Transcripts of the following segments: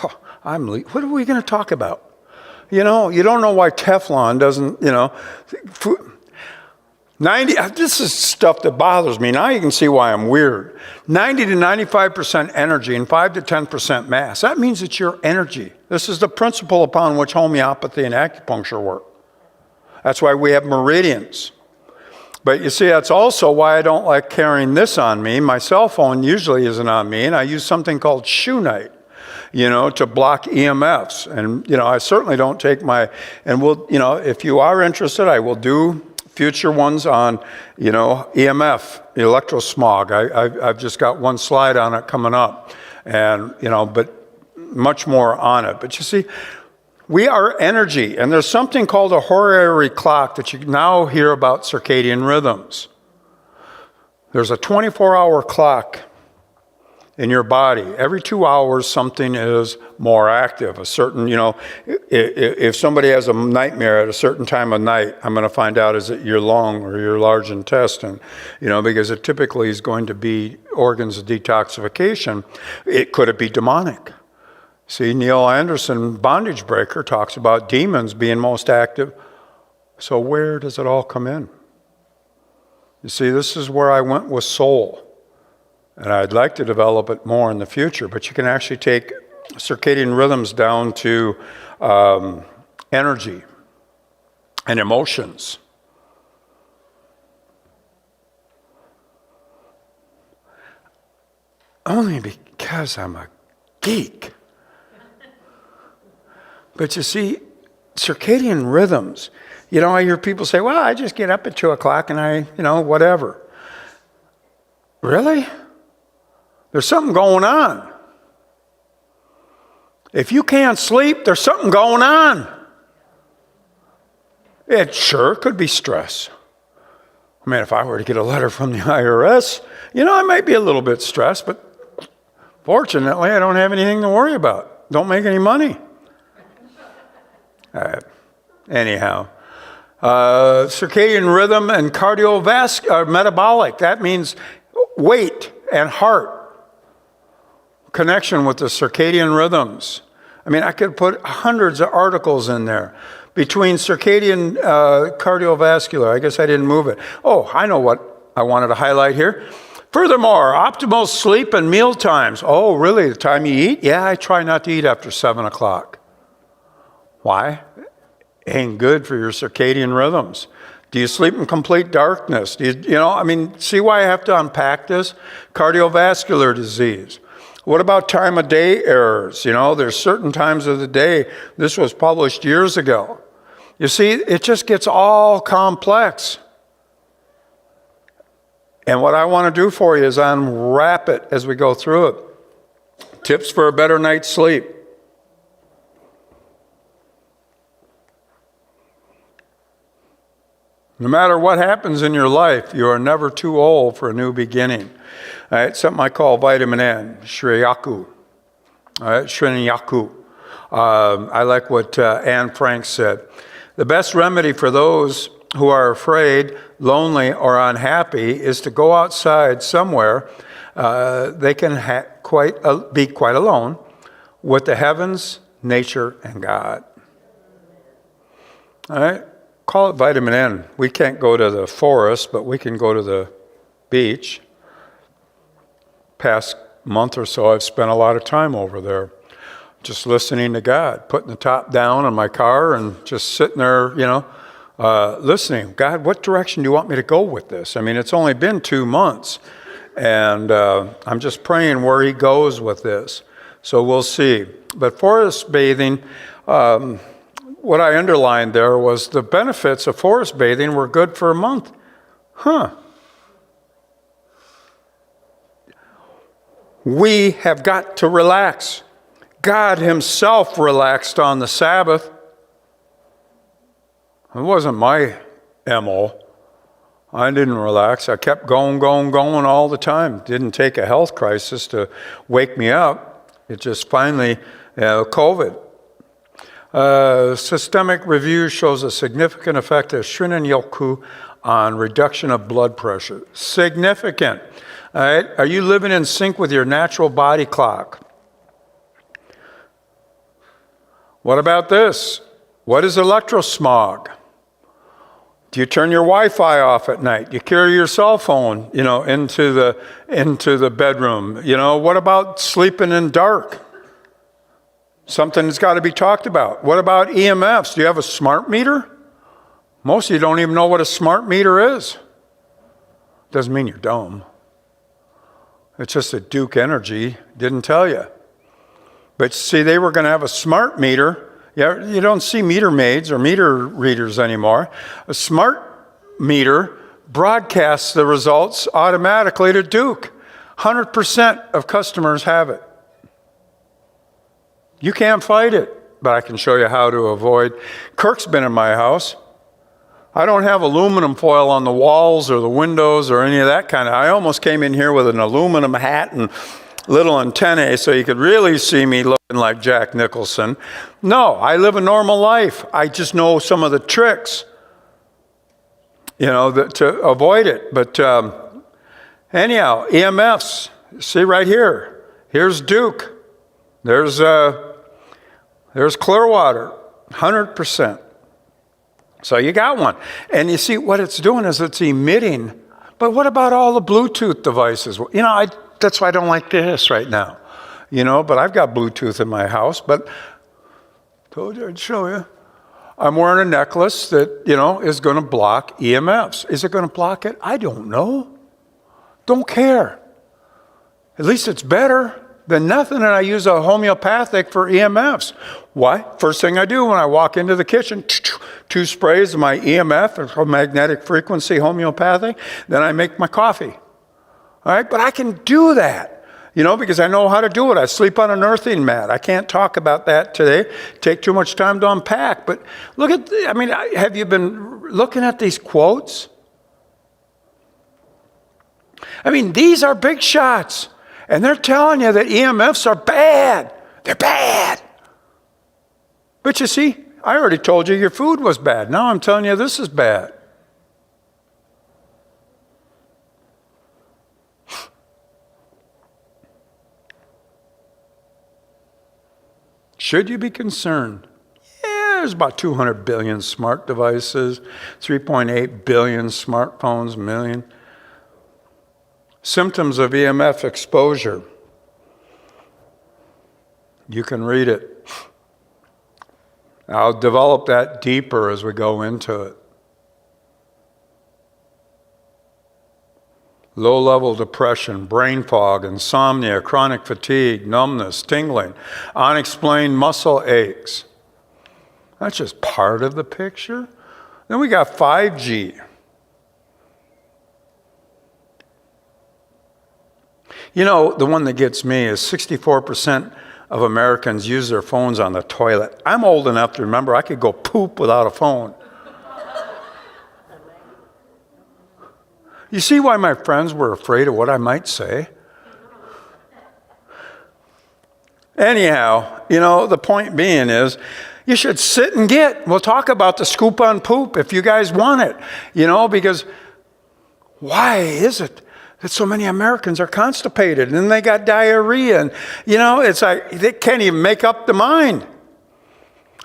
what are we going to talk about? You know, you don't know why Teflon doesn't, 90, this is stuff that bothers me. Now you can see why I'm weird. 90 to 95% energy and 5 to 10% mass. That means it's your energy. This is the principle upon which homeopathy and acupuncture work. That's why we have meridians. But you see, that's also why I don't like carrying this on me. My cell phone usually isn't on me, and I use something called Shoe Night, to block EMFs. And, I certainly don't take if you are interested, I will do future ones on, EMF, electrosmog. I've just got one slide on it coming up, and, but much more on it. But you see, we are energy, and there's something called a horary clock that you now hear about circadian rhythms. There's a 24-hour clock in your body. Every 2 hours, something is more active. A certain, if somebody has a nightmare at a certain time of night, I'm going to find out, is it your lung or your large intestine? Because it typically is going to be organs of detoxification. Could it be demonic? See, Neil Anderson, Bondage Breaker, talks about demons being most active. So where does it all come in? You see, this is where I went with soul. And I'd like to develop it more in the future, but you can actually take circadian rhythms down to energy and emotions. Only because I'm a geek. But you see, circadian rhythms, I hear people say, well, I just get up at 2 o'clock and I, whatever. Really? There's something going on. If you can't sleep, there's something going on. It sure could be stress. I mean, if I were to get a letter from the IRS, I might be a little bit stressed, but fortunately, I don't have anything to worry about. Don't make any money. Anyhow, circadian rhythm and cardiovascular, metabolic. That means weight and heart. Connection with the circadian rhythms. I mean, I could put hundreds of articles in there between circadian cardiovascular. I guess I didn't move it. Oh, I know what I wanted to highlight here. Furthermore, optimal sleep and meal times. Oh, really? The time you eat? Yeah, I try not to eat after 7 o'clock. Why? Ain't good for your circadian rhythms. Do you sleep in complete darkness? Do you, see why I have to unpack this? Cardiovascular disease. What about time of day errors? There's certain times of the day. This was published years ago. You see, it just gets all complex. And what I want to do for you is unwrap it as we go through it. Tips for a better night's sleep. No matter what happens in your life, you are never too old for a new beginning. All right, something I call vitamin N, Shriyaku. All right, Shrinyaku. I like what Anne Frank said. The best remedy for those who are afraid, lonely, or unhappy is to go outside somewhere. They can be quite alone with the heavens, nature, and God. All right? Call it vitamin N. We can't go to the forest, but we can go to the beach. Past month or so, I've spent a lot of time over there, just listening to God, putting the top down on my car and just sitting there, listening. God, what direction do you want me to go with this? I mean, it's only been 2 months, and I'm just praying where He goes with this. So we'll see. But forest bathing, what I underlined there was the benefits of forest bathing were good for a month. We have got to relax. God Himself relaxed on the Sabbath. It wasn't my MO. I didn't relax. I kept going all the time. Didn't take a health crisis to wake me up. It just finally, COVID. Systemic review shows a significant effect of Shrinyaku on reduction of blood pressure. Significant. All right? Are you living in sync with your natural body clock? What about this? What is electrosmog? Do you turn your Wi-Fi off at night? Do you carry your cell phone, into the bedroom? What about sleeping in dark? Something that's got to be talked about. What about EMFs? Do you have a smart meter? Most of you don't even know what a smart meter is. Doesn't mean you're dumb. It's just that Duke Energy didn't tell you. But see, they were going to have a smart meter. Yeah, you don't see meter maids or meter readers anymore. A smart meter broadcasts the results automatically to Duke. 100% of customers have it. You can't fight it, but I can show you how to avoid. Kirk's been in my house. I don't have aluminum foil on the walls or the windows or any of that kind of. I almost came in here with an aluminum hat and little antennae so you could really see me looking like Jack Nicholson. No, I live a normal life. I just know some of the tricks, to avoid it. But anyhow, EMFs, see right here. Here's Duke. There's Clearwater, 100%. So you got one. And you see what it's doing is it's emitting. But what about all the Bluetooth devices? That's why I don't like this right now. But I've got Bluetooth in my house. But told you I'd show you. I'm wearing a necklace that, is going to block EMFs. Is it going to block it? I don't know. Don't care. At least it's better than nothing, and I use a homeopathic for EMFs. Why? First thing I do when I walk into the kitchen, 2 sprays of my EMF, or magnetic frequency homeopathic, then I make my coffee. All right, but I can do that, because I know how to do it. I sleep on an earthing mat. I can't talk about that today. Take too much time to unpack. But look at, have you been looking at these quotes? These are big shots. And they're telling you that EMFs are bad. They're bad. But you see, I already told you your food was bad. Now I'm telling you this is bad. Should you be concerned? Yeah, there's about 200 billion smart devices, 3.8 billion smartphones, million. Symptoms of EMF exposure. You can read it. I'll develop that deeper as we go into it. Low-level depression, brain fog, insomnia, chronic fatigue, numbness, tingling, unexplained muscle aches. That's just part of the picture. Then we got 5G. The one that gets me is 64% of Americans use their phones on the toilet. I'm old enough to remember I could go poop without a phone. You see why my friends were afraid of what I might say? Anyhow, the point being is, you should sit and we'll talk about the scoop on poop if you guys want it, because why is it that so many Americans are constipated and then they got diarrhea and, it's like they can't even make up the mind.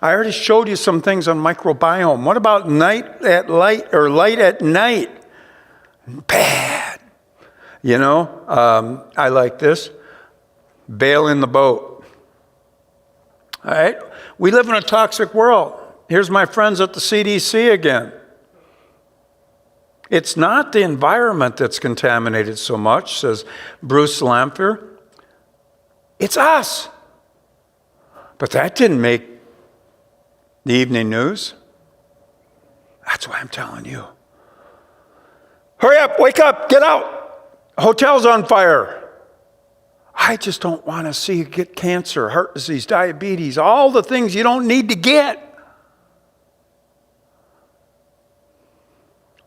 I already showed you some things on microbiome. What about light at night? Bad. I like this. Bail in the boat. All right? We live in a toxic world. Here's my friends at the CDC again. It's not the environment that's contaminated so much, says Bruce Lamphir. It's us. But that didn't make the evening news. That's why I'm telling you. Hurry up, wake up, get out. Hotel's on fire. I just don't want to see you get cancer, heart disease, diabetes, all the things you don't need to get.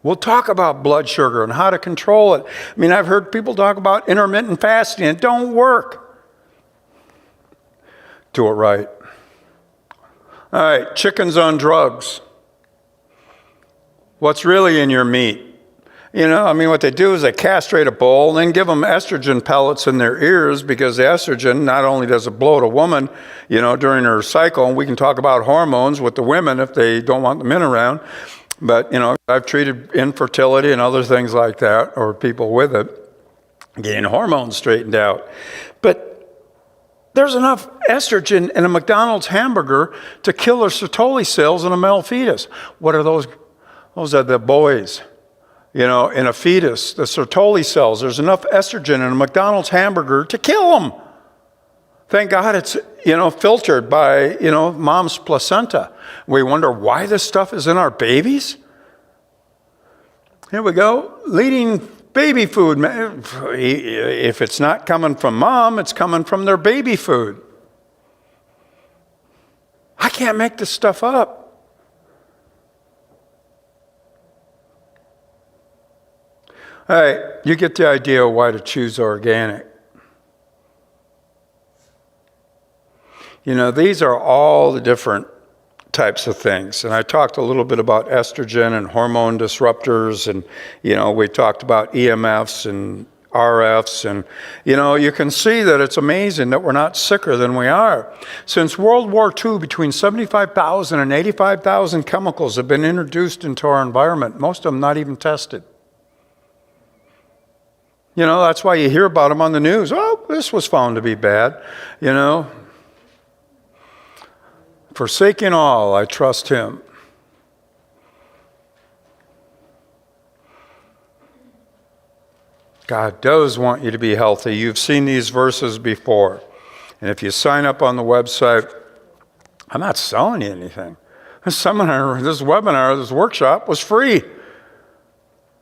We'll talk about blood sugar and how to control it. I've heard people talk about intermittent fasting. It don't work. Do it right. All right, chickens on drugs. What's really in your meat? What they do is they castrate a bull and then give them estrogen pellets in their ears, because the estrogen, not only does it bloat a woman, during her cycle, and we can talk about hormones with the women if they don't want the men around, but, I've treated infertility and other things like that, or people with it, getting hormones straightened out. But there's enough estrogen in a McDonald's hamburger to kill the Sertoli cells in a male fetus. What are those? Those are the boys. In a fetus, the Sertoli cells, there's enough estrogen in a McDonald's hamburger to kill them. Thank God it's, filtered by, mom's placenta. We wonder why this stuff is in our babies. Here we go. Leading baby food. If it's not coming from mom, it's coming from their baby food. I can't make this stuff up. All right, you get the idea of why to choose organic. These are all the different types of things. And I talked a little bit about estrogen and hormone disruptors, and, we talked about EMFs and RFs, and, you can see that it's amazing that we're not sicker than we are. Since World War II, between 75,000 and 85,000 chemicals have been introduced into our environment, most of them not even tested. That's why you hear about them on the news. Oh, this was found to be bad, Forsaking all, I trust him. God does want you to be healthy. You've seen these verses before. And if you sign up on the website, I'm not selling you anything. This seminar, this webinar, this workshop was free.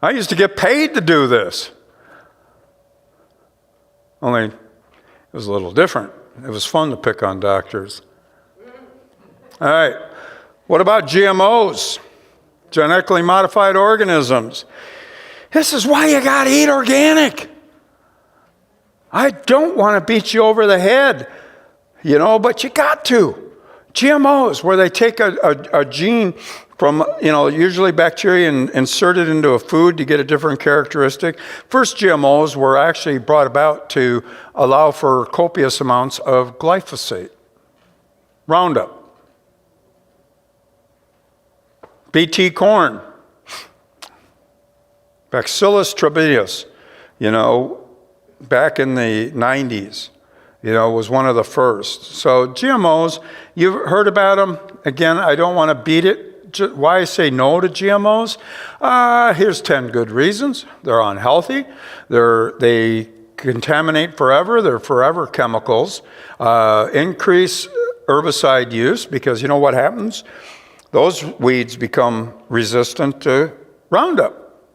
I used to get paid to do this. Only it was a little different. It was fun to pick on doctors. All right. What about GMOs? Genetically modified organisms. This is why you got to eat organic. I don't want to beat you over the head, but you got to. GMOs, where they take a gene from, usually bacteria and insert it into a food to get a different characteristic. First GMOs were actually brought about to allow for copious amounts of glyphosate, Roundup. BT corn, Bacillus trabeus, back in the 90s, was one of the first. So GMOs, you've heard about them. Again, I don't want to beat it. Why I say no to GMOs? Here's 10 good reasons. They're unhealthy. They contaminate forever. They're forever chemicals. Increase herbicide use, because what happens? Those weeds become resistant to Roundup,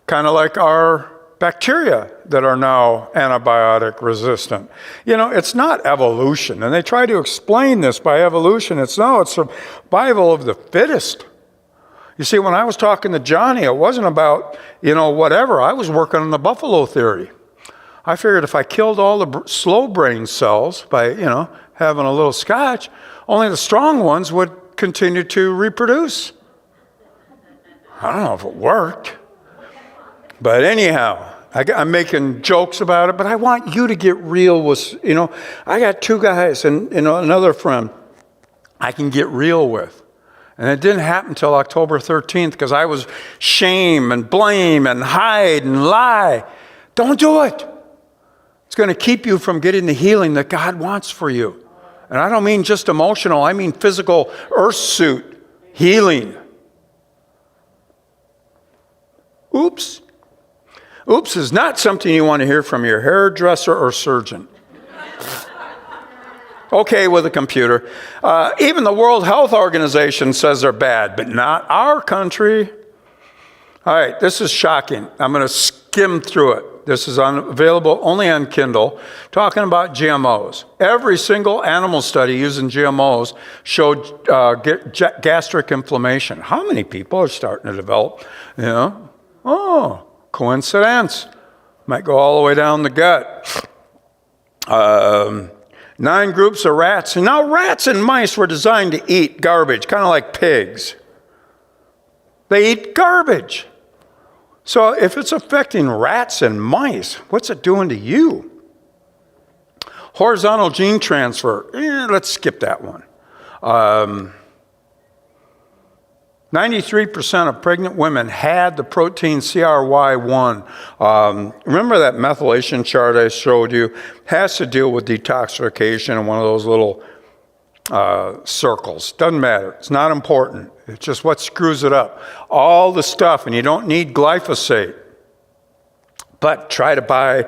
kind of like our bacteria that are now antibiotic resistant. It's not evolution, and they try to explain this by evolution. It's survival of the fittest. You see, when I was talking to Johnny, it wasn't about, whatever. I was working on the buffalo theory. I figured if I killed all the slow brain cells by, having a little scotch, only the strong ones would continue to reproduce. I don't know if it worked. But anyhow, I'm making jokes about it, but I want you to get real with, I got two guys and, another friend I can get real with. And it didn't happen until October 13th, because I was shame and blame and hide and lie. Don't do it. It's going to keep you from getting the healing that God wants for you. And I don't mean just emotional, I mean physical earth suit healing. Oops. Oops is not something you want to hear from your hairdresser or surgeon. Okay, with a computer. Even the World Health Organization says they're bad, but not our country. All right, this is shocking. I'm going to skim through it. This is available only on Kindle, talking about GMOs. Every single animal study using GMOs showed gastric inflammation. How many people are starting to develop, coincidence. Might go all the way down the gut. 9 groups of rats. And now rats and mice were designed to eat garbage, kind of like pigs. They eat garbage. So if it's affecting rats and mice, what's it doing to you? Horizontal gene transfer, let's skip that one. 93% of pregnant women had the protein CRY1. Remember that methylation chart I showed you? Has to deal with detoxification in one of those little circles. Doesn't matter. It's not important. It's just what screws it up. All the stuff, and you don't need glyphosate. But try to buy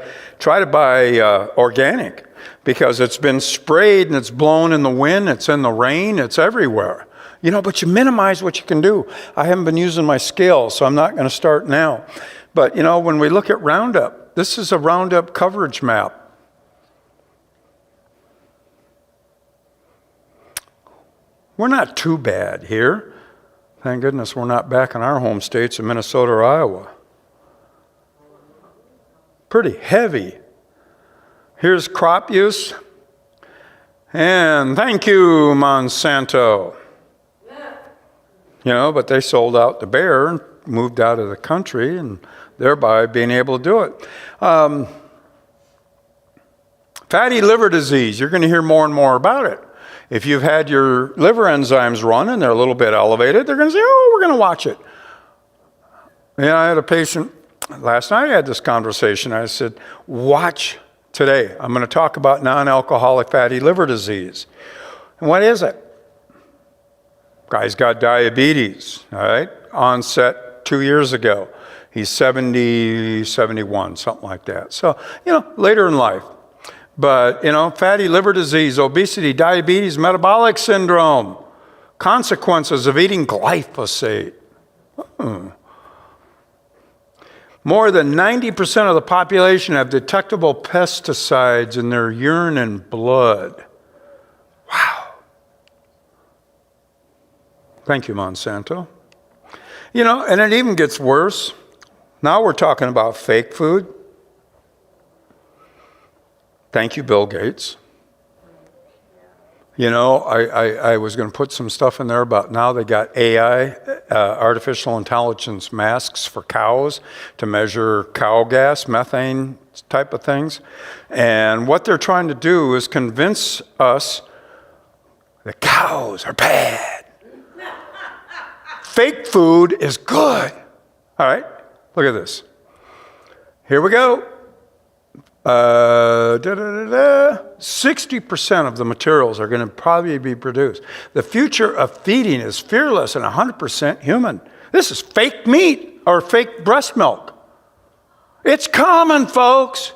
organic, because it's been sprayed and it's blown in the wind, it's in the rain, it's everywhere. But you minimize what you can do. I haven't been using my scale, so I'm not going to start now. But, when we look at Roundup, this is a Roundup coverage map. We're not too bad here. Thank goodness we're not back in our home states of Minnesota or Iowa. Pretty heavy. Here's crop use. And thank you, Monsanto. But they sold out the Bayer and moved out of the country, and thereby being able to do it. Fatty liver disease, you're going to hear more and more about it. If you've had your liver enzymes run and they're a little bit elevated, they're going to say, we're going to watch it. I had a patient last night, I had this conversation. I said, watch today. I'm going to talk about non-alcoholic fatty liver disease. And what is it? Guy's got diabetes, all right? Onset 2 years ago. He's 70, 71, something like that. So, later in life. But, fatty liver disease, obesity, diabetes, metabolic syndrome, consequences of eating glyphosate. More than 90% of the population have detectable pesticides in their urine and blood. Wow. Thank you, Monsanto. And it even gets worse. Now we're talking about fake food. Thank you, Bill Gates. I was going to put some stuff in there about now they got AI, artificial intelligence masks for cows to measure cow gas, methane type of things. And what they're trying to do is convince us that cows are bad. Fake food is good. All right, look at this. Here we go. 60% of the materials are going to probably be produced. The future of feeding is fearless and 100% human. This is fake meat or fake breast milk. It's common, folks.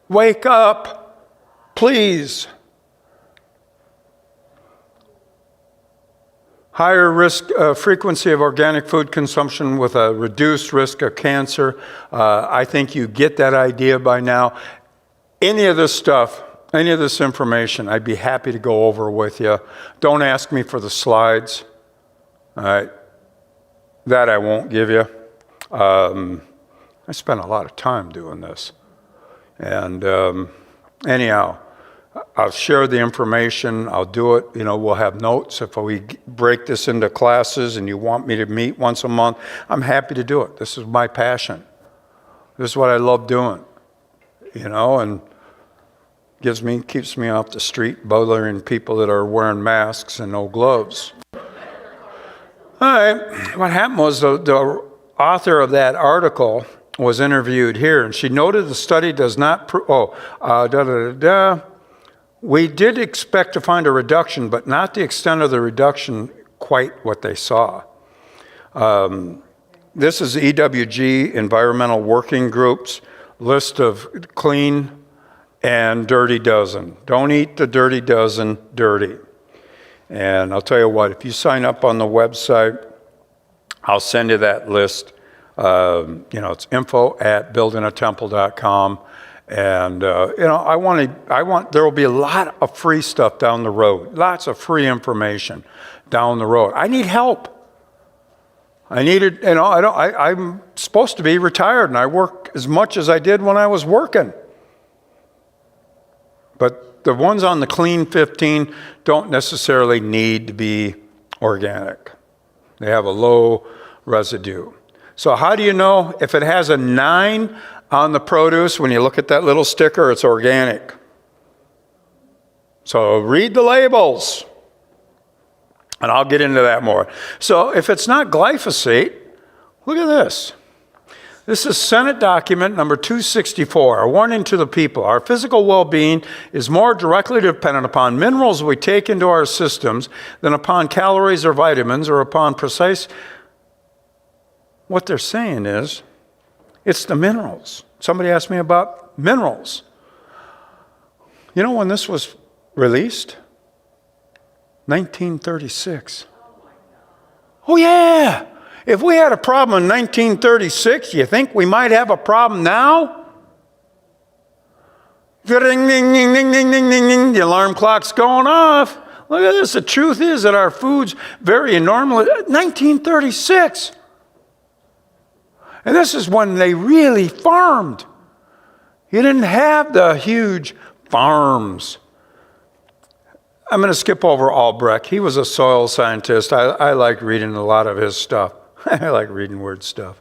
Wake up, please. Higher risk frequency of organic food consumption with a reduced risk of cancer. I think you get that idea by now. Any of this stuff, any of this information, I'd be happy to go over with you. Don't ask me for the slides. All right. That I won't give you. I spent a lot of time doing this. And anyhow, I'll share the information. I'll do it. We'll have notes. If we break this into classes and you want me to meet once a month, I'm happy to do it. This is my passion. This is what I love doing, and keeps me off the street bothering people that are wearing masks and no gloves. All right. What happened was the author of that article was interviewed here, and she noted the study does not we did expect to find a reduction, but not the extent of the reduction quite what they saw. This is EWG, Environmental Working Group's list of clean and dirty dozen. Don't eat the dirty dozen dirty. And I'll tell you what, if you sign up on the website, I'll send you that list. It's info@buildingatemple.com. And, there will be a lot of free stuff down the road, lots of free information down the road. I need help. I'm supposed to be retired and I work as much as I did when I was working. But the ones on the Clean 15 don't necessarily need to be organic. They have a low residue. So how do you know if it has a 9 on the produce? When you look at that little sticker, it's organic. So read the labels. And I'll get into that more. So if it's not glyphosate, look at this. This is Senate document number 264, a warning to the people. Our physical well-being is more directly dependent upon minerals we take into our systems than upon calories or vitamins or upon precise. What they're saying is, it's the minerals. Somebody asked me about minerals. You know when this was released? 1936. Oh yeah! If we had a problem in 1936, you think we might have a problem now? Ding, ding, ding, ding, ding, ding, ding, ding. The alarm clock's going off. Look at this. The truth is that our food's very normal. 1936. And this is when they really farmed. You didn't have the huge farms. I'm going to skip over Albrecht. He was a soil scientist. I like reading a lot of his stuff. I like reading weird stuff.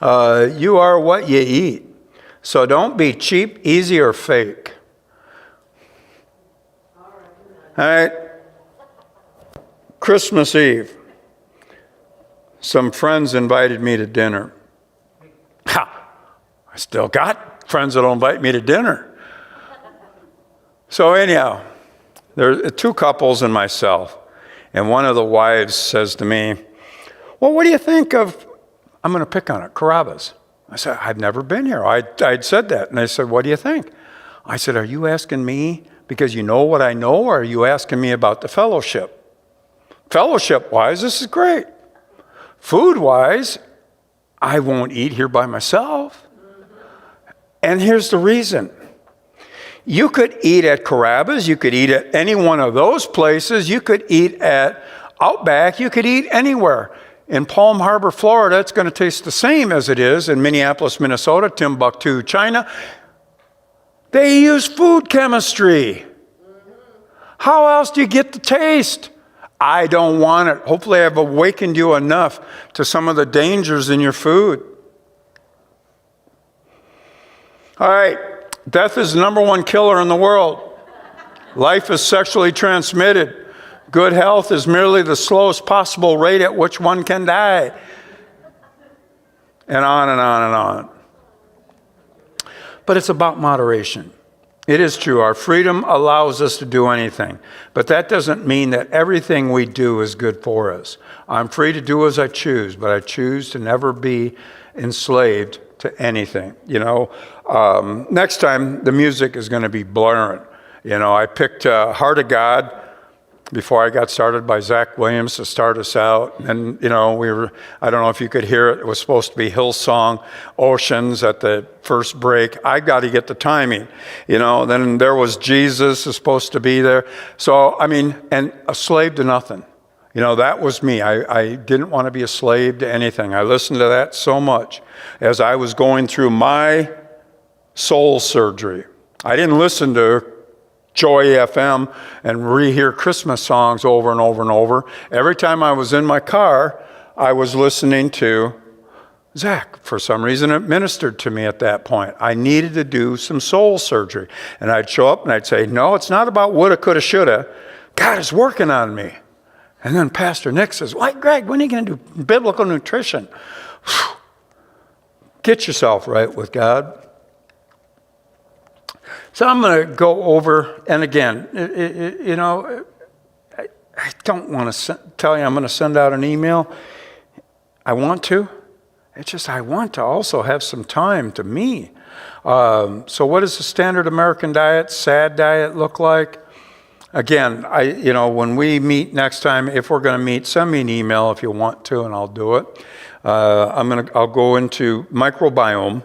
You are what you eat. So don't be cheap, easy, or fake. All right. Christmas Eve. Some friends invited me to dinner. Ha! I still got friends that'll invite me to dinner. So anyhow, there are 2 couples and myself. And one of the wives says to me, well, what do you think of, I'm going to pick on it, Carrabba's? I said, I've never been here. I'd said that. And they said, what do you think? I said, are you asking me because you know what I know, or are you asking me about the fellowship? Fellowship-wise, this is great. Food-wise, I won't eat here by myself. And here's the reason. You could eat at Carrabba's. You could eat at any one of those places. You could eat at Outback. You could eat anywhere. In Palm Harbor, Florida, it's going to taste the same as it is in Minneapolis, Minnesota, Timbuktu, China. They use food chemistry. How else do you get the taste? I don't want it. Hopefully I've awakened you enough to some of the dangers in your food. All right. Death is the #1 killer in the world. Life is sexually transmitted. Good health is merely the slowest possible rate at which one can die. And on and on and on. But it's about moderation. It is true. Our freedom allows us to do anything. But that doesn't mean that everything we do is good for us. I'm free to do as I choose, but I choose to never be enslaved to anything. Next time the music is going to be blaring. I picked Heart of God before I got started by Zach Williams to start us out. And, I don't know if you could hear it. It was supposed to be Hillsong Oceans at the first break. I got to get the timing, Then there was Jesus is supposed to be there. So, and a slave to nothing. That was me. I didn't want to be a slave to anything. I listened to that so much as I was going through my soul surgery. I didn't listen to Joy FM and rehear Christmas songs over and over and over. Every time I was in my car, I was listening to Zach. For some reason, it ministered to me at that point. I needed to do some soul surgery. And I'd show up and I'd say, no, it's not about woulda, coulda, shoulda. God is working on me. And then Pastor Nick says, why, Greg, when are you going to do biblical nutrition? Get yourself right with God. So I'm going to go over, and again, I don't want to tell you I'm going to send out an email. I want to. It's just I want to also have some time to me. So what does the standard American diet, SAD diet look like? Again, when we meet next time, if we're going to meet, send me an email if you want to, and I'll do it. I'll go into microbiome,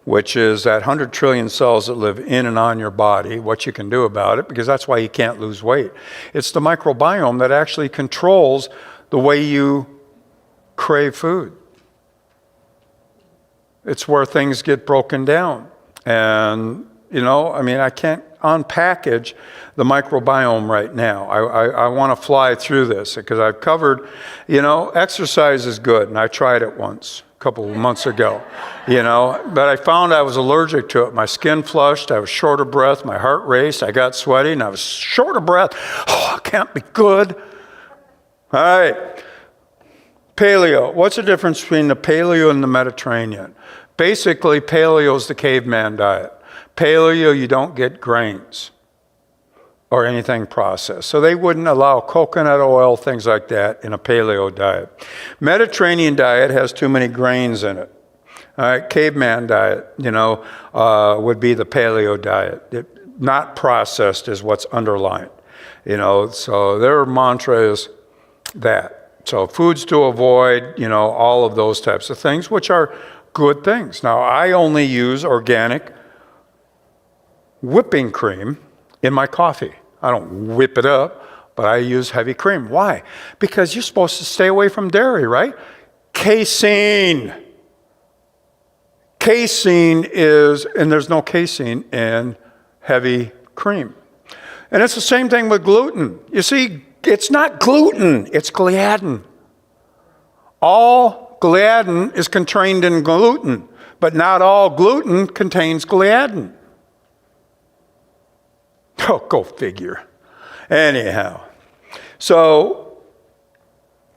which is that 100 trillion cells that live in and on your body, what you can do about it, because that's why you can't lose weight. It's the microbiome that actually controls the way you crave food. It's where things get broken down. And, I unpackage the microbiome right now. I want to fly through this because I've covered, exercise is good, and I tried it once a couple of months ago, but I found I was allergic to it. My skin flushed, I was short of breath, my heart raced, I got sweaty, and I was short of breath. Oh, it can't be good. All right. Paleo. What's the difference between the paleo and the Mediterranean? Basically, paleo is the caveman diet. Paleo, you don't get grains or anything processed. So they wouldn't allow coconut oil, things like that, in a paleo diet. Mediterranean diet has too many grains in it. All right, caveman diet, would be the paleo diet. Not processed is what's underlined. So their mantra is that. So foods to avoid, all of those types of things, which are good things. Now, I only use organic whipping cream in my coffee. I don't whip it up, but I use heavy cream. Why? Because you're supposed to stay away from dairy, right? Casein. Casein is, and there's no casein in heavy cream. And it's the same thing with gluten. You see, it's not gluten, it's gliadin. All gliadin is contained in gluten, but not all gluten contains gliadin. Oh, go figure. Anyhow, so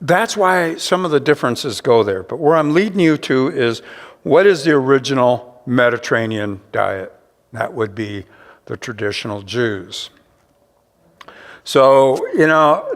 that's why some of the differences go there. But where I'm leading you to is, what is the original Mediterranean diet? That would be the traditional Jews. So,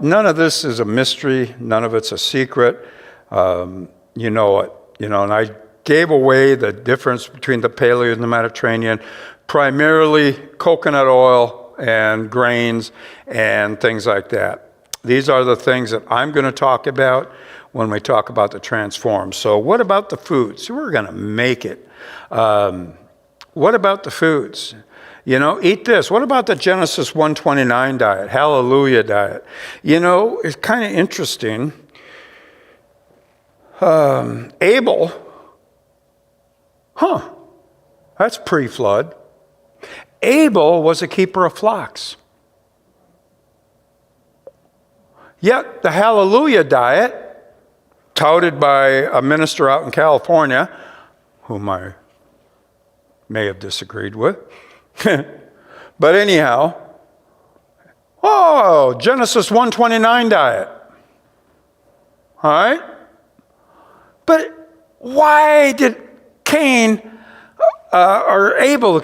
none of this is a mystery. None of it's a secret. You know it. And I gave away the difference between the paleo and the Mediterranean, primarily coconut oil and grains and things like that. These are the things that I'm going to talk about when we talk about the transform. So what about the foods? We're going to make it. What about the foods? Eat this. What about the Genesis 1:29 diet, hallelujah diet? It's kind of interesting. Abel, that's pre-flood. Abel was a keeper of flocks. Yet the hallelujah diet, touted by a minister out in California, whom I may have disagreed with, but anyhow, Genesis 1:29 diet. All right? But why did Abel,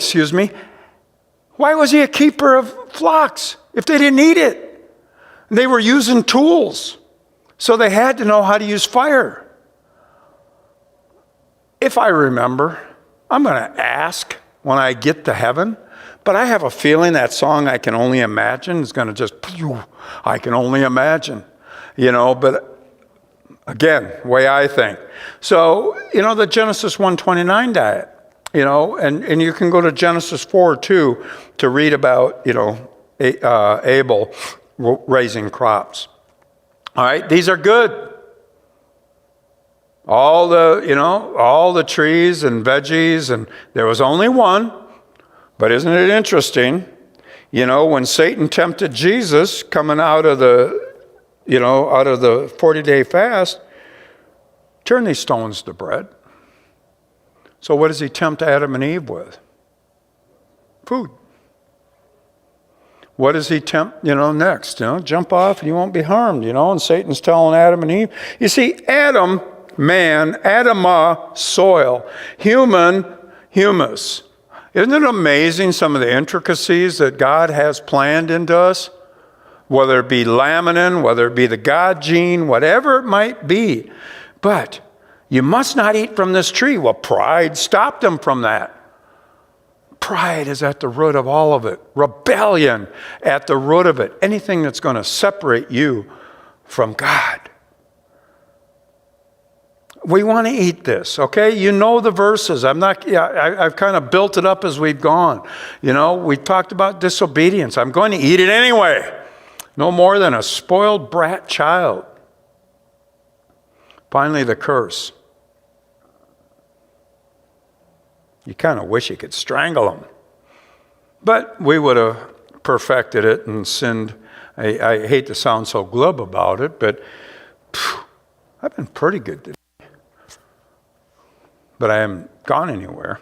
why was he a keeper of flocks if they didn't eat it? They were using tools, so they had to know how to use fire. If I remember, I'm going to ask when I get to heaven, but I have a feeling that song, I Can Only Imagine, is going to just, I can only imagine, but again, way I think. So, the Genesis 1:29 diet, and you can go to Genesis 4:2 to read about, Abel raising crops. All right, these are good. All the trees and veggies, and there was only one, but isn't it interesting? When Satan tempted Jesus coming out of the 40-day fast, turn these stones to bread. So what does he tempt Adam and Eve with? Food. What does he tempt, next? Jump off and you won't be harmed, and Satan's telling Adam and Eve. You see, Adam, man, Adamah, soil, human, humus. Isn't it amazing some of the intricacies that God has planned into us? Whether it be laminin, whether it be the God gene, whatever it might be. But you must not eat from this tree. Well, pride stopped them from that. Pride is at the root of all of it. Rebellion at the root of it. Anything that's going to separate you from God. We want to eat this, okay? You know the verses. I've kind of built it up as we've gone. We talked about disobedience. I'm going to eat it anyway. No more than a spoiled brat child. Finally, the curse. You kind of wish you could strangle them. But we would have perfected it and sinned. I hate to sound so glib about it, but I've been pretty good today. But I haven't gone anywhere.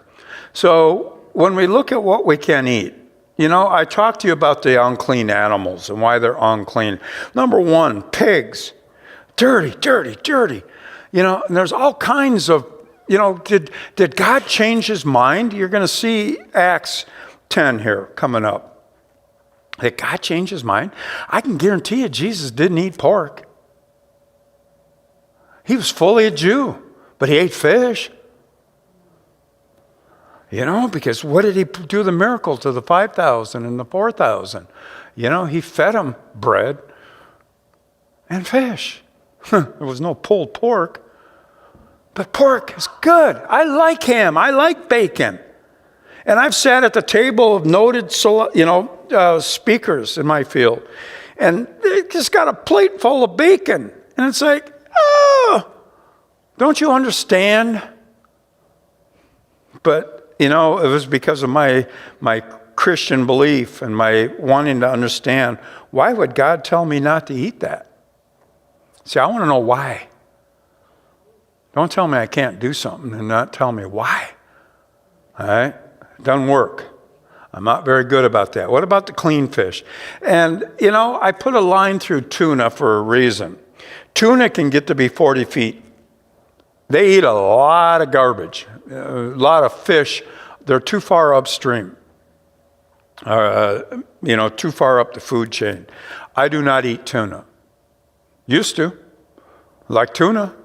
So when we look at what we can eat, I talked to you about the unclean animals and why they're unclean. Number one, pigs. Dirty, dirty, dirty. And there's all kinds of, did God change his mind? You're going to see Acts 10 here coming up. Did God change his mind? I can guarantee you Jesus didn't eat pork. He was fully a Jew, but he ate fish. Because what did he do the miracle to the 5,000 and the 4,000? He fed them bread and fish. There was no pulled pork. But pork is good. I like ham. I like bacon. And I've sat at the table of noted, speakers in my field. And they just got a plate full of bacon. And it's like, don't you understand? But, it was because of my Christian belief and my wanting to understand, why would God tell me not to eat that? See, I want to know why. Don't tell me I can't do something and not tell me why. All right? It doesn't work. I'm not very good about that. What about the clean fish? And, I put a line through tuna for a reason. Tuna can get to be 40 feet. They eat a lot of garbage, a lot of fish. They're too far upstream, too far up the food chain. I do not eat tuna. Used to. Like tuna.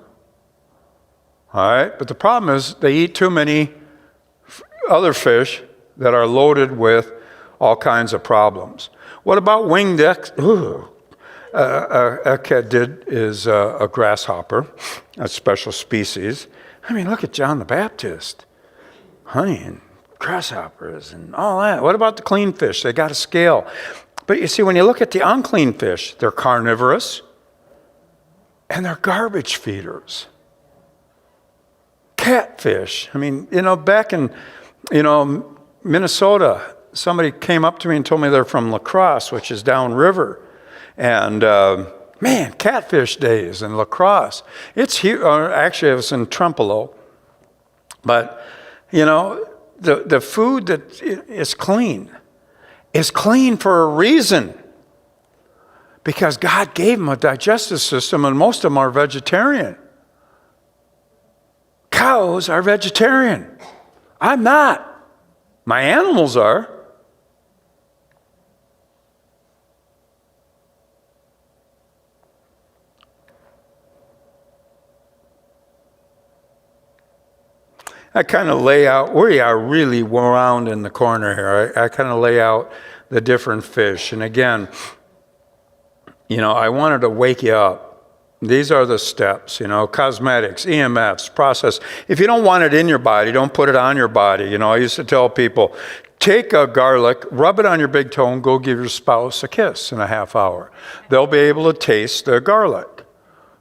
All right? But the problem is they eat too many other fish that are loaded with all kinds of problems. What about winged echidid is a grasshopper, a special species. I mean, look at John the Baptist. Honey and grasshoppers and all that. What about the clean fish? They got a scale. But you see, when you look at the unclean fish, they're carnivorous and they're garbage feeders. Catfish. I mean, back in, Minnesota, somebody came up to me and told me they're from La Crosse, which is downriver. And, catfish days in La Crosse. It's huge. Actually, it was in Trempealeau. But, the food that is clean for a reason. Because God gave them a digestive system, and most of them are vegetarian. Cows are vegetarian. I'm not. My animals are. I kind of lay out, we are really wound in the corner here. I kind of lay out the different fish. And again, I wanted to wake you up. These are the steps, cosmetics, EMFs, process. If you don't want it in your body, don't put it on your body. I used to tell people, take a garlic, rub it on your big toe, and go give your spouse a kiss in a half hour. They'll be able to taste the garlic.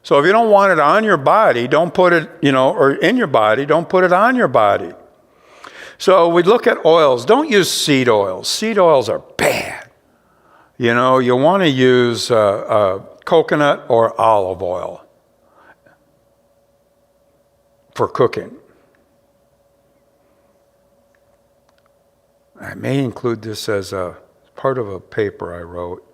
So if you don't want it on your body, don't put it, or in your body, don't put it on your body. So we look at oils. Don't use seed oils. Seed oils are bad. You want to use coconut or olive oil for cooking. I may include this as a part of a paper I wrote.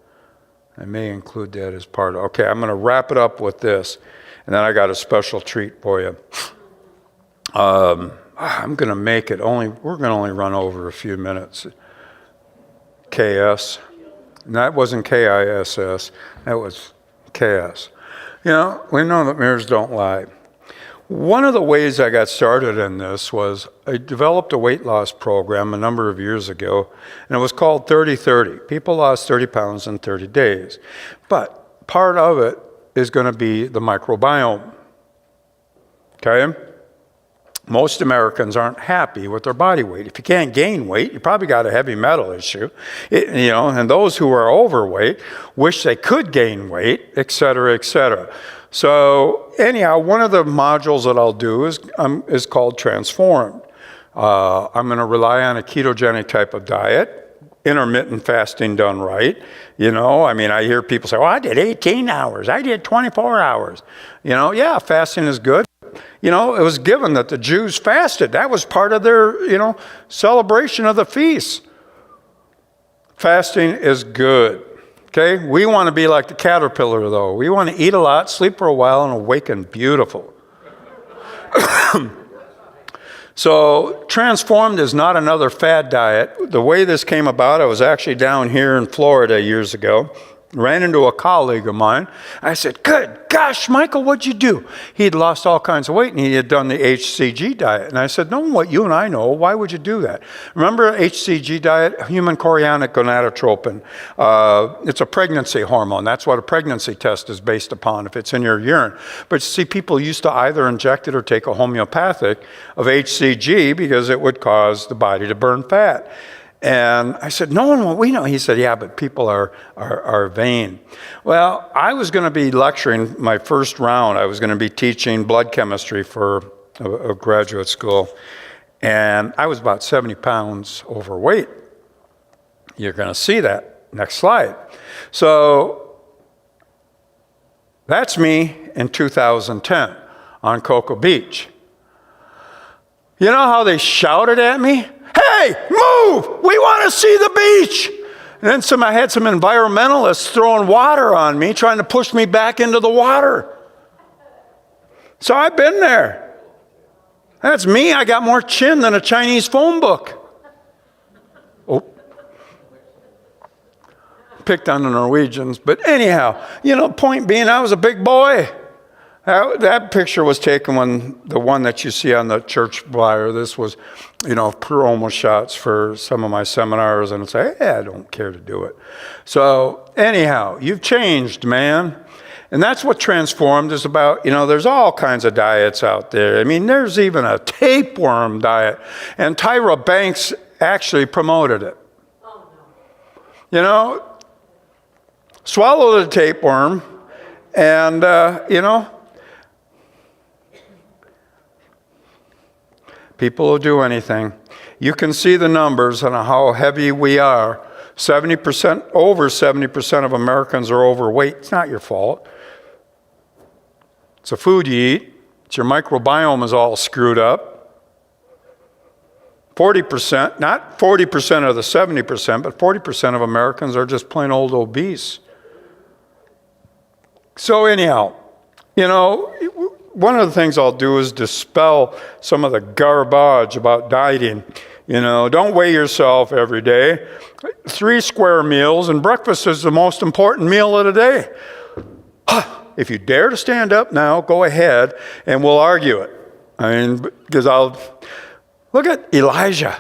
I may include that as part of. Okay, I'm going to wrap it up with this, and then I got a special treat for you. I'm going to make it only. We're going to only run over a few minutes. KS. And that wasn't KISS. That was KS. We know that mirrors don't lie. One of the ways I got started in this was I developed a weight loss program a number of years ago, and it was called 30-30. People lost 30 pounds in 30 days. But part of it is going to be the microbiome. Okay? Most Americans aren't happy with their body weight. If you can't gain weight, you probably got a heavy metal issue. And those who are overweight wish they could gain weight, et cetera, et cetera. So anyhow, one of the modules that I'll do is called Transformed. I'm going to rely on a ketogenic type of diet, intermittent fasting done right. I mean, I hear people say, well, I did 18 hours. I did 24 hours. Yeah, fasting is good. It was given that the Jews fasted. That was part of their, celebration of the feast. Fasting is good. Okay? We want to be like the caterpillar, though. We want to eat a lot, sleep for a while, and awaken beautiful. So transformed is not another fad diet. The way this came about, I was actually down here in Florida years ago. Ran into a colleague of mine. I said, good gosh, Michael, what'd you do? He had lost all kinds of weight, and he had done the HCG diet. And I said, knowing what you and I know, why would you do that? Remember HCG diet, human chorionic gonadotropin. It's a pregnancy hormone. That's what a pregnancy test is based upon, if it's in your urine. But see, people used to either inject it or take a homeopathic of HCG because it would cause the body to burn fat. And I said, knowing what we know. He said, yeah, but people are vain. Well, I was going to be lecturing my first round. I was going to be teaching blood chemistry for a graduate school. And I was about 70 pounds overweight. You're going to see that. Next slide. So that's me in 2010 on Cocoa Beach. You know how they shouted at me? Hey, move! We want to see the beach! And then I had some environmentalists throwing water on me, trying to push me back into the water. So I've been there. That's me. I got more chin than a Chinese phone book. Oh. Picked on the Norwegians. But anyhow, point being, I was a big boy. That picture was taken when the one that you see on the church flyer, this was, promo shots for some of my seminars, and say, hey, I don't care to do it. So anyhow, you've changed, man. And that's what transformed is about. There's all kinds of diets out there. I mean, there's even a tapeworm diet, and Tyra Banks actually promoted it. Oh, no. Swallow the tapeworm, and, people will do anything. You can see the numbers on how heavy we are. 70%, over 70% of Americans are overweight. It's not your fault. It's the food you eat. It's your microbiome is all screwed up. 40%, not 40% of the 70%, but 40% of Americans are just plain old obese. So anyhow, one of the things I'll do is dispel some of the garbage about dieting. Don't weigh yourself every day. 3 square meals, and breakfast is the most important meal of the day. If you dare to stand up now, go ahead, and we'll argue it. Because look at Elijah.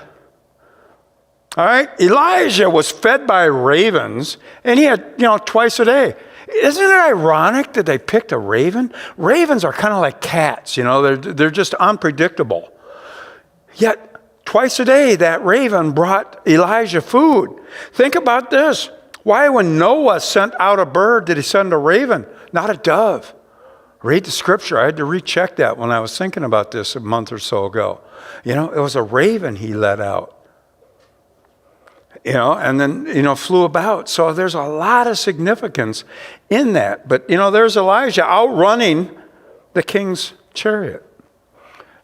All right? Elijah was fed by ravens, and he had, twice a day. Isn't it ironic that they picked a raven? Ravens are kind of like cats, they're just unpredictable. Yet, twice a day, that raven brought Elijah food. Think about this. Why, when Noah sent out a bird, did he send a raven, not a dove? Read the scripture. I had to recheck that when I was thinking about this a month or so ago. It was a raven he let out. And then, flew about. So there's a lot of significance in that. But, there's Elijah outrunning the king's chariot.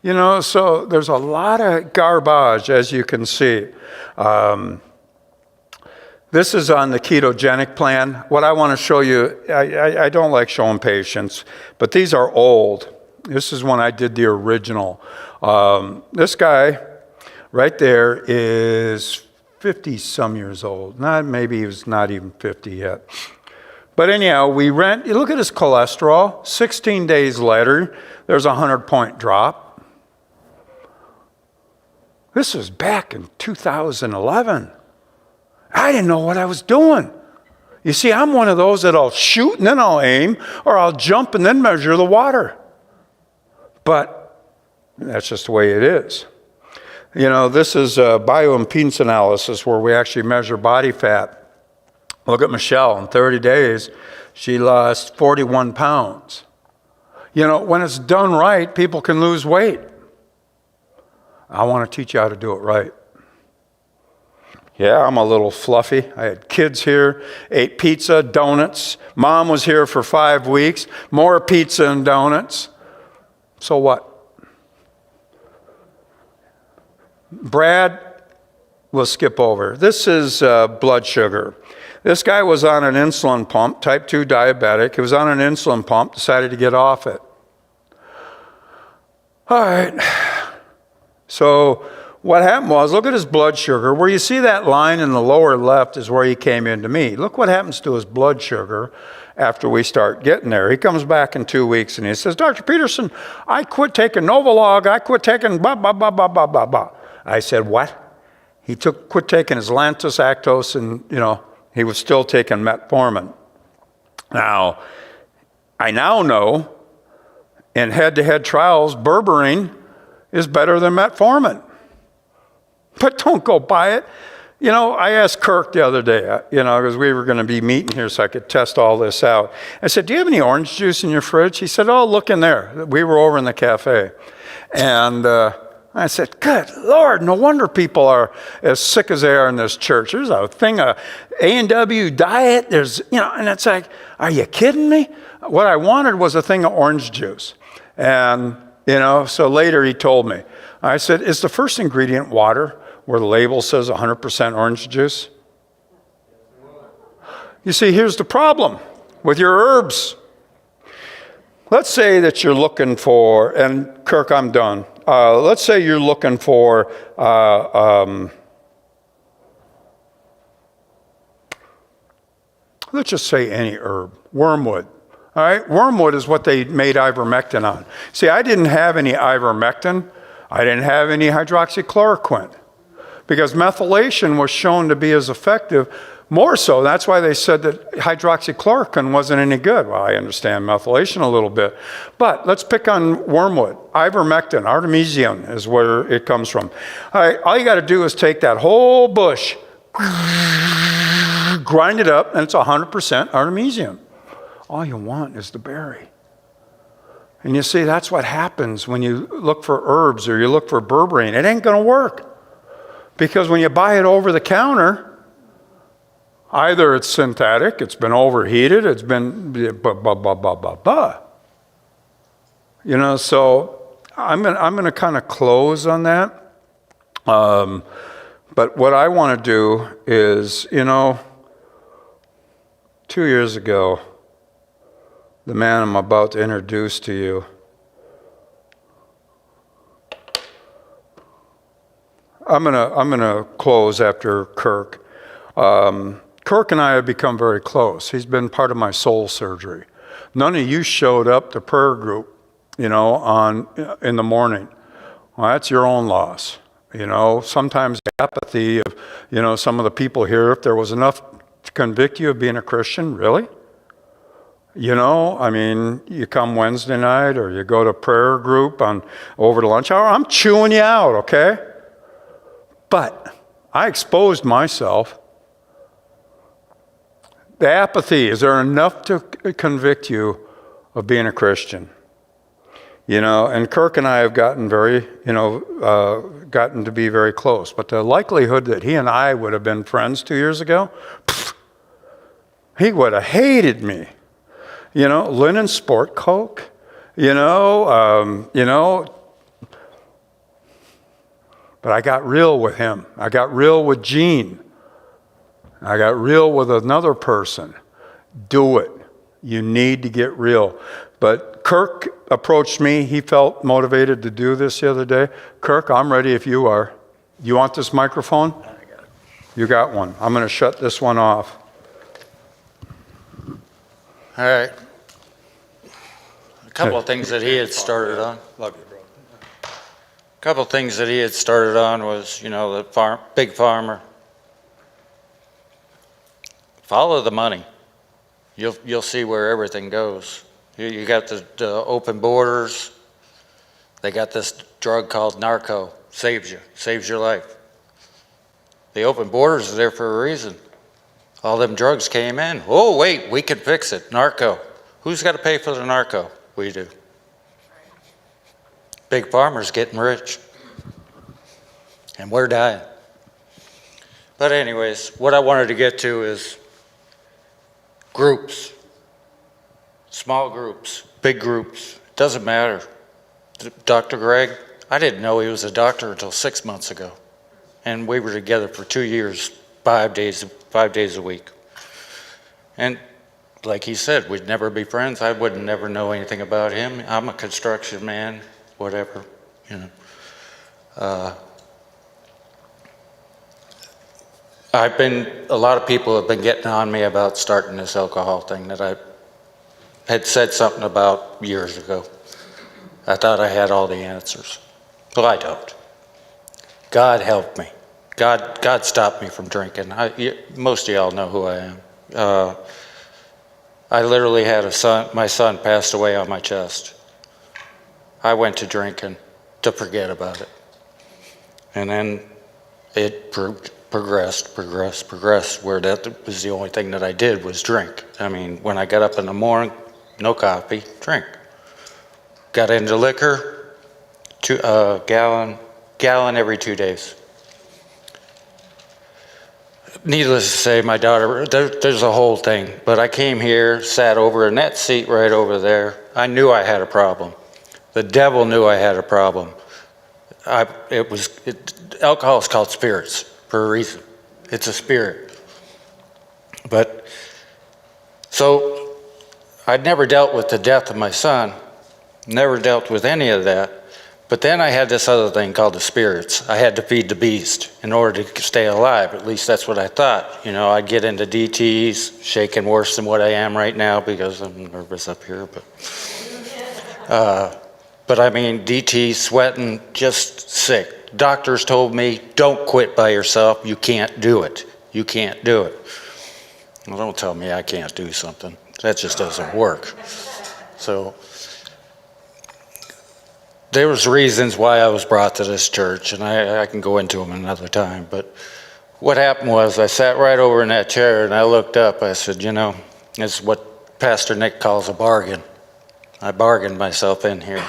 So there's a lot of garbage, as you can see. This is on the ketogenic plan. What I want to show you, I don't like showing patients, but these are old. This is when I did the original. This guy right there is 50-some years old. Maybe he was not even 50 yet. But anyhow, you look at his cholesterol. 16 days later, there's a 100-point drop. This was back in 2011. I didn't know what I was doing. You see, I'm one of those that I'll shoot and then I'll aim, or I'll jump and then measure the water. But that's just the way it is. This is a bioimpedance analysis where we actually measure body fat. Look at Michelle. In 30 days, she lost 41 pounds. When it's done right, people can lose weight. I want to teach you how to do it right. Yeah, I'm a little fluffy. I had kids here, ate pizza, donuts. Mom was here for 5 weeks, more pizza and donuts. So what? Brad, we'll skip over. This is blood sugar. This guy was on an insulin pump, type 2 diabetic. He was on an insulin pump, decided to get off it. All right. So what happened was, look at his blood sugar. Where you see that line in the lower left is where he came into me. Look what happens to his blood sugar after we start getting there. He comes back in 2 weeks and he says, Dr. Peterson, I quit taking Novolog. I quit taking blah, blah, blah, blah, blah, blah, blah. I said, what? He quit taking his Lantus, Actos, and, he was still taking metformin. Now, I now know in head-to-head trials, berberine is better than metformin. But don't go buy it. I asked Kirk the other day, because we were going to be meeting here so I could test all this out. I said, do you have any orange juice in your fridge? He said, oh, look in there. We were over in the cafe. And I said, good Lord, no wonder people are as sick as they are in this church. There's a thing, a A&W diet. There's, and it's like, are you kidding me? What I wanted was a thing of orange juice. And, so later he told me. I said, is the first ingredient water where the label says 100% orange juice? You see, here's the problem with your herbs. Let's say that you're looking for, and Kirk, I'm done. Let's say you're looking for let's just say any herb, wormwood. All right, wormwood is what they made ivermectin on. See, I didn't have any ivermectin. I didn't have any hydroxychloroquine because methylation was shown to be as effective. More so, that's why they said that hydroxychloroquine wasn't any good. Well, I understand methylation a little bit. But let's pick on wormwood. Ivermectin, artemisium is where it comes from. All right, all you got to do is take that whole bush, grind it up, and it's 100% artemisium. All you want is the berry. And you see, that's what happens when you look for herbs or you look for berberine. It ain't going to work. Because when you buy it over the counter, either it's synthetic, it's been overheated, it's been blah, blah, blah, blah, blah, blah. So I'm gonna kind of close on that. But what I want to do is, 2 years ago, the man I'm about to introduce to you, I'm gonna close after Kirk. Kirk and I have become very close. He's been part of my soul surgery. None of you showed up to prayer group, in the morning. Well, that's your own loss. Sometimes the apathy of, some of the people here, if there was enough to convict you of being a Christian, really? You come Wednesday night or you go to prayer group over the lunch hour, I'm chewing you out, okay? But I exposed myself. The apathy, is there enough to convict you of being a Christian? And Kirk and I have gotten gotten to be very close. But the likelihood that he and I would have been friends 2 years ago, he would have hated me. Linen Sport Coke, but I got real with him. I got real with Gene. I got real with another person. Do it. You need to get real. But Kirk approached me. He felt motivated to do this the other day. Kirk, I'm ready if you are. You want this microphone? I got it. You got one. I'm going to shut this one off. All right. A couple of things that he had started on. Love you, bro. A couple of things that he had started on was, the big farmer. Follow the money. You'll see where everything goes. You got the open borders. They got this drug called narco. Saves your life. The open borders are there for a reason. All them drugs came in. Oh, wait, we can fix it. Narco. Who's got to pay for the narco? We do. Big Pharma's getting rich. And we're dying. But anyways, what I wanted to get to is groups. Small groups, big groups, doesn't matter. Dr. Greg, I didn't know he was a doctor until 6 months ago. And we were together for 2 years, 5 days a week. And like he said, we'd never be friends. I would never know anything about him. I'm a construction man, whatever, you know. A lot of people have been getting on me about starting this alcohol thing that I had said something about years ago. I thought I had all the answers. Well, I don't. God helped me. God stopped me from drinking. Most of y'all know who I am. I literally had a son, my son passed away on my chest. I went to drinking to forget about it. And then it progressed, where that was the only thing that I did was drink. I mean, when I got up in the morning, no coffee, drink. Got into liquor, gallon every 2 days. Needless to say, my daughter, there's a whole thing, but I came here, sat over in that seat right over there. I knew I had a problem. The devil knew I had a problem. Alcohol is called spirits for a reason. It's a spirit. But, so, I'd never dealt with the death of my son, never dealt with any of that. But then I had this other thing called the spirits. I had to feed the beast in order to stay alive. At least that's what I thought. You know, I'd get into DTs, shaking worse than what I am right now because I'm nervous up here. But I mean, DT, sweating, just sick. Doctors told me, don't quit by yourself. You can't do it. You can't do it. Well, don't tell me I can't do something. That just doesn't work. So there was reasons why I was brought to this church, and I can go into them another time. But what happened was I sat right over in that chair, and I looked up. I said, you know, it's what Pastor Nick calls a bargain. I bargained myself in here.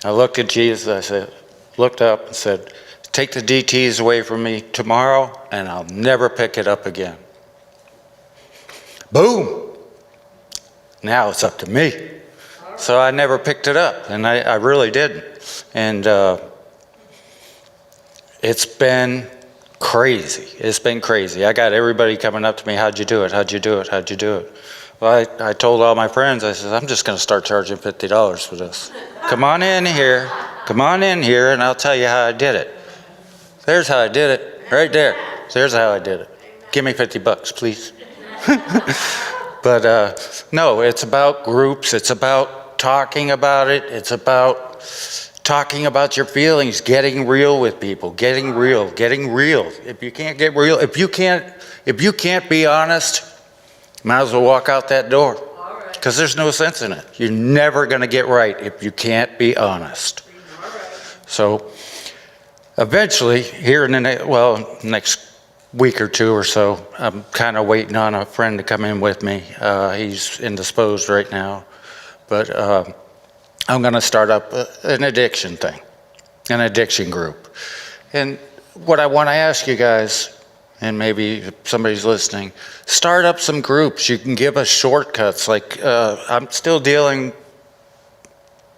I looked at Jesus. I said, looked up and said, take the DTs away from me tomorrow, and I'll never pick it up again. Boom! Now it's up to me. So I never picked it up, and I really didn't. And it's been crazy. It's been crazy. I got everybody coming up to me, how'd you do it? How'd you do it? How'd you do it? Well, I told all my friends, I said, I'm just going to start charging $50 for this. Come on in here, and I'll tell you how I did it. There's how I did it, right there. There's how I did it. Give me $50, please. But no, it's about groups. It's about talking about it. It's about talking about your feelings, getting real with people, getting real. If you can't get real, if you can't be honest, might as well walk out that door, because there's no sense in it. You're never going to get right if you can't be honest. So eventually, here in the next week or two or so, I'm kind of waiting on a friend to come in with me. He's indisposed right now, but I'm going to start up an addiction thing, an addiction group. And what I want to ask you guys, and maybe if somebody's listening, start up some groups. You can give us shortcuts. Like I'm still dealing,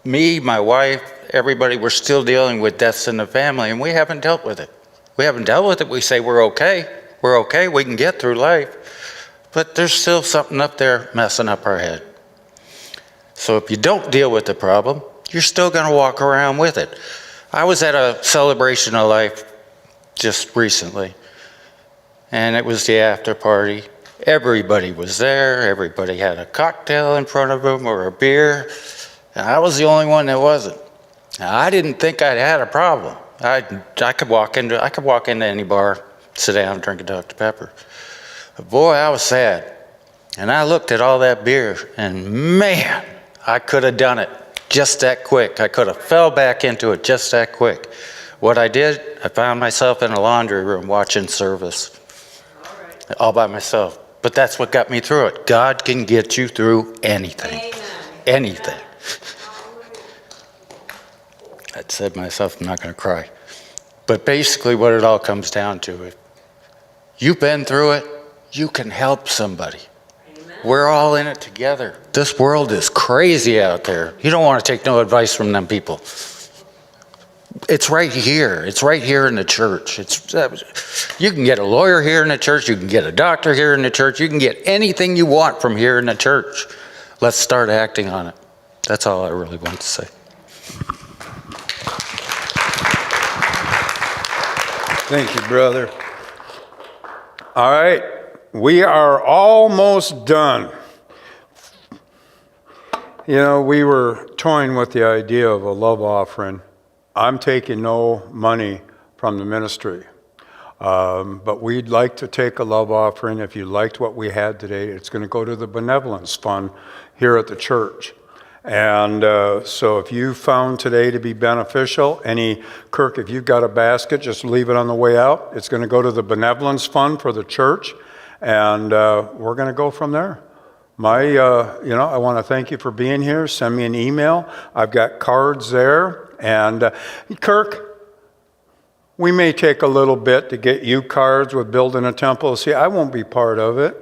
me, my wife, everybody, we're still dealing with deaths in the family, and we haven't dealt with it. We haven't dealt with it. We say we're okay, we can get through life. But there's still something up there messing up our head. So if you don't deal with the problem, you're still going to walk around with it. I was at a celebration of life just recently, and it was the after party. Everybody was there. Everybody had a cocktail in front of them or a beer. And I was the only one that wasn't. Now, I didn't think I had a problem. I could walk into any bar, sit down, drink a Dr. Pepper. But boy, I was sad. And I looked at all that beer, and man, I could have done it just that quick. I could have fell back into it just that quick. What I did, I found myself in a laundry room watching service, all by myself. But that's what got me through it. God can get you through anything. Amen. Anything. I said to myself, I'm not going to cry. But basically what it all comes down to, You've been through it. You can help somebody. We're all in it together. This world is crazy out there. You don't want to take no advice from them people. It's right here. It's right here in the church. You can get a lawyer here in the church. You can get a doctor here in the church. You can get anything you want from here in the church. Let's start acting on it. That's all I really want to say. Thank you, brother. All right. We are almost done. You know, we were toying with the idea of a love offering. I'm taking no money from the ministry, but we'd like to take a love offering. If you liked what we had today, it's going to go to the benevolence fund here at the church. And so if you found today to be beneficial, Kirk, if you've got a basket, just leave it on the way out. It's going to go to the benevolence fund for the church. And we're going to go from there. I want to thank you for being here. Send me an email. I've got cards there. And Kirk, we may take a little bit to get you cards with building a temple. See, I won't be part of it.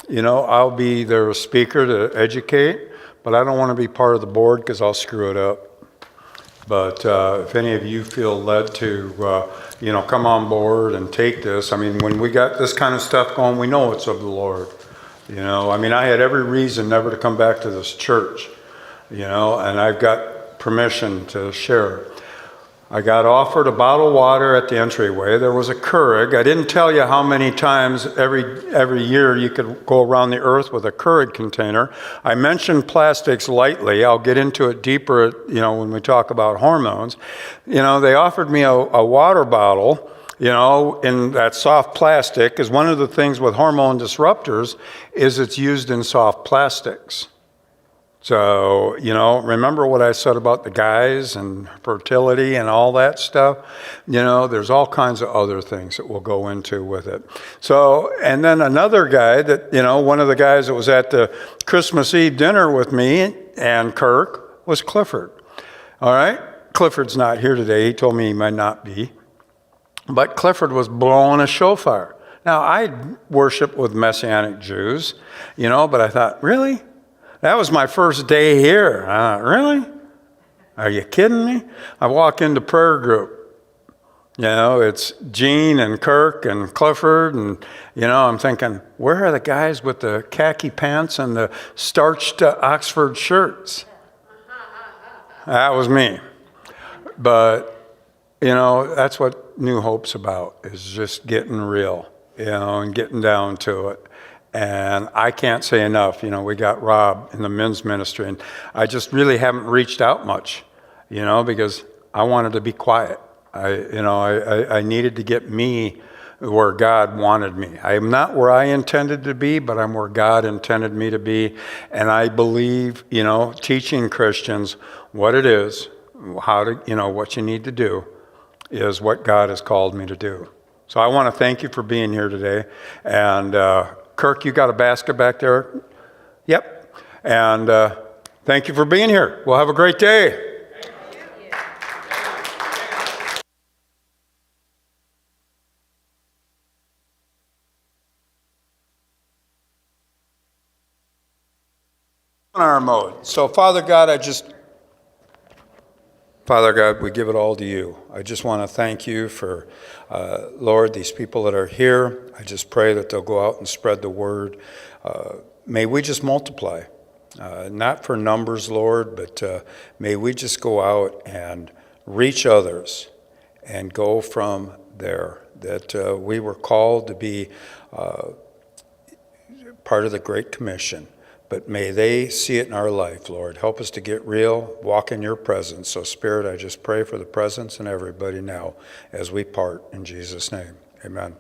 You know, I'll be their speaker to educate, but I don't want to be part of the board because I'll screw it up. But if any of you feel led to, come on board and take this. I mean, when we got this kind of stuff going, we know it's of the Lord. I had every reason never to come back to this church, and I've got permission to share. I got offered a bottle of water at the entryway. There was a Keurig. I didn't tell you how many times every year you could go around the earth with a Keurig container. I mentioned plastics lightly. I'll get into it deeper, when we talk about hormones. They offered me a water bottle, in that soft plastic, because one of the things with hormone disruptors is it's used in soft plastics. So, remember what I said about the guys and fertility and all that stuff? There's all kinds of other things that we'll go into with it. So, and then another guy that, one of the guys that was at the Christmas Eve dinner with me and Kirk was Clifford. All right? Clifford's not here today. He told me he might not be. But Clifford was blowing a shofar. Now, I worship with Messianic Jews, but I thought, really? That was my first day here. Really? Are you kidding me? I walk into prayer group. It's Gene and Kirk and Clifford. And, I'm thinking, where are the guys with the khaki pants and the starched Oxford shirts? That was me. But, that's what New Hope's about, is just getting real, and getting down to it. And I can't say enough, we got Rob in the men's ministry, and I just really haven't reached out much, because I wanted to be quiet. I needed to get me where God wanted me. I am not where I intended to be, but I'm where God intended me to be. And I believe, teaching Christians what it is, how to, what you need to do is what God has called me to do. So I want to thank you for being here today. And, Kirk, you got a basket back there? Yep. And thank you for being here. We'll have a great day. Our mode. So, Father God, we give it all to you. I just want to thank you for, Lord, these people that are here. I just pray that they'll go out and spread the word. May we just multiply, not for numbers, Lord, but may we just go out and reach others and go from there. That we were called to be part of the Great Commission. But may they see it in our life, Lord. Help us to get real, walk in your presence. So, Spirit, I just pray for the presence in everybody now as we part in Jesus' name. Amen.